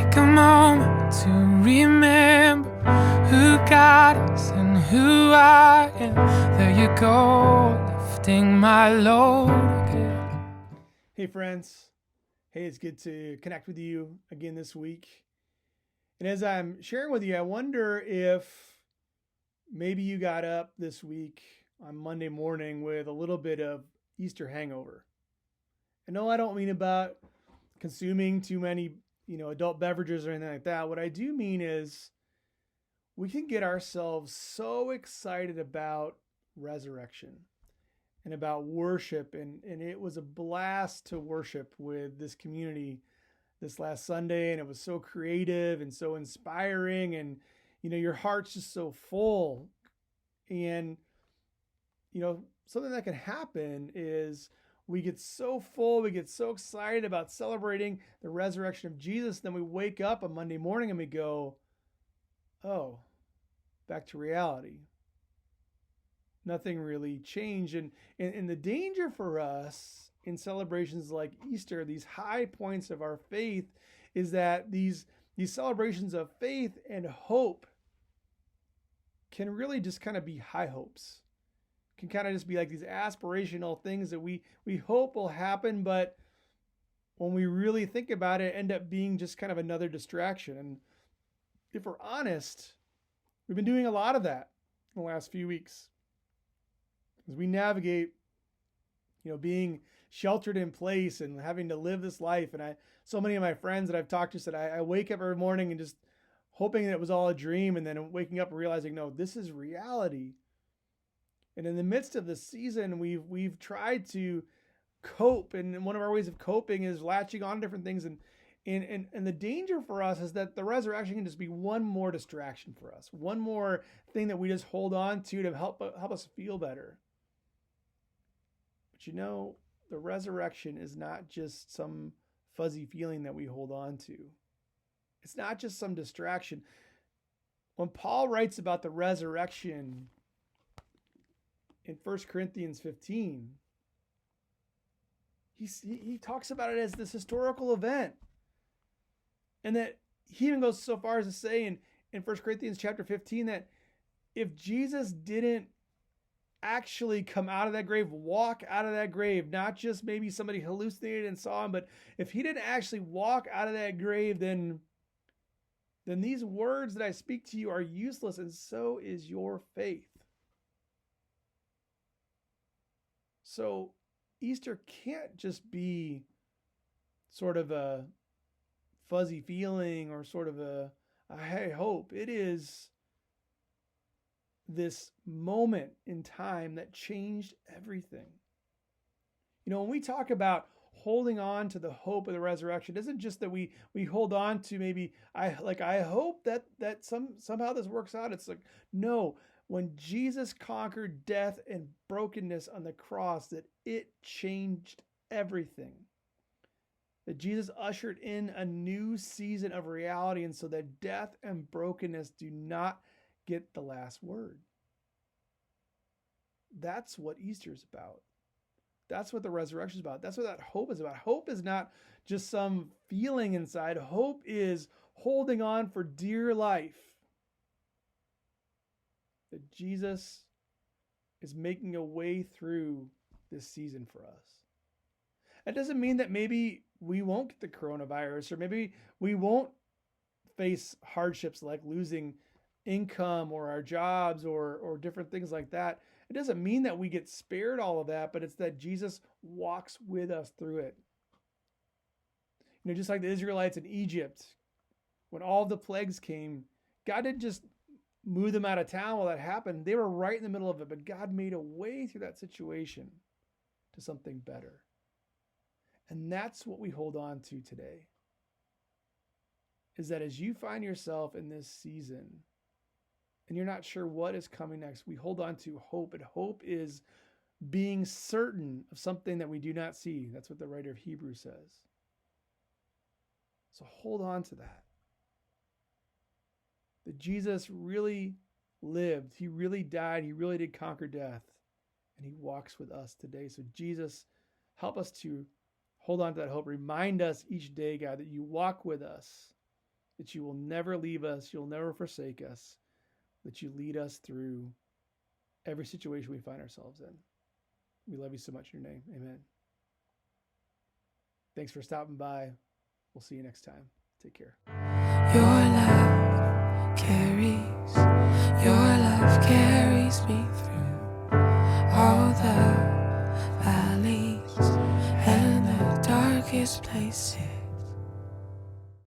Take a moment to remember who got us and who I am. There you go, lifting my load again. Hey friends, hey, it's good to connect with you again this week. And as I'm sharing with you, I wonder if maybe you got up this week on Monday morning with a little bit of Easter hangover. And no, I don't mean about consuming too many, adult beverages or anything like that. What I do mean is we can get ourselves so excited about resurrection and about worship. And it was a blast to worship with this community this last Sunday. And it was so creative and so inspiring. And, your heart's just so full. And, something that can happen is we get so full, we get so excited about celebrating the resurrection of Jesus. Then we wake up on Monday morning and we go, oh, back to reality. Nothing really changed. And the danger for us in celebrations like Easter, these high points of our faith, is that these celebrations of faith and hope can really just kind of be high hopes. Can kind of just be like these aspirational things that we hope will happen, but when we really think about it, end up being just kind of another distraction. And if we're honest, we've been doing a lot of that in the last few weeks as we navigate, being sheltered in place and having to live this life. And so many of my friends that I've talked to said, I wake up every morning and just hoping that it was all a dream, and then waking up and realizing, no, this is reality. And in the midst of the season, we've tried to cope, and one of our ways of coping is latching on to different things. And the danger for us is that the resurrection can just be one more distraction for us, one more thing that we just hold on to help us feel better. But the resurrection is not just some fuzzy feeling that we hold on to. It's not just some distraction. When Paul writes about the resurrection in 1 Corinthians 15, he talks about it as this historical event. And that he even goes so far as to say in 1 Corinthians chapter 15 that if Jesus didn't actually come out of that grave, walk out of that grave, not just maybe somebody hallucinated and saw him, but if he didn't actually walk out of that grave, then these words that I speak to you are useless, and so is your faith. So Easter can't just be sort of a fuzzy feeling or sort of a hey hope. It is this moment in time that changed everything. When we talk about holding on to the hope of the resurrection, it isn't just that we hold on to maybe I hope that somehow this works out. It's like, no, when Jesus conquered death and brokenness on the cross, that it changed everything. That Jesus ushered in a new season of reality, and so that death and brokenness do not get the last word. That's what Easter is about. That's what the resurrection is about. That's what that hope is about. Hope is not just some feeling inside. Hope is holding on for dear life. That Jesus is making a way through this season for us. That doesn't mean that maybe we won't get the coronavirus, or maybe we won't face hardships like losing income or our jobs or different things like that. It doesn't mean that we get spared all of that, but it's that Jesus walks with us through it. Just like the Israelites in Egypt, when all the plagues came, God didn't just move them out of town while that happened. They were right in the middle of it, but God made a way through that situation to something better. And that's what we hold on to today. Is that as you find yourself in this season and you're not sure what is coming next, we hold on to hope. And hope is being certain of something that we do not see. That's what the writer of Hebrews says. So hold on to that. That Jesus really lived. He really died. He really did conquer death. And he walks with us today. So Jesus, help us to hold on to that hope. Remind us each day, God, that you walk with us that you will never leave us, you'll never forsake us, that you lead us through every situation we find ourselves in. We love you so much in your name. Amen. Thanks for stopping by. We'll see you next time. Take care. Your love carries me through all the valleys and the darkest places.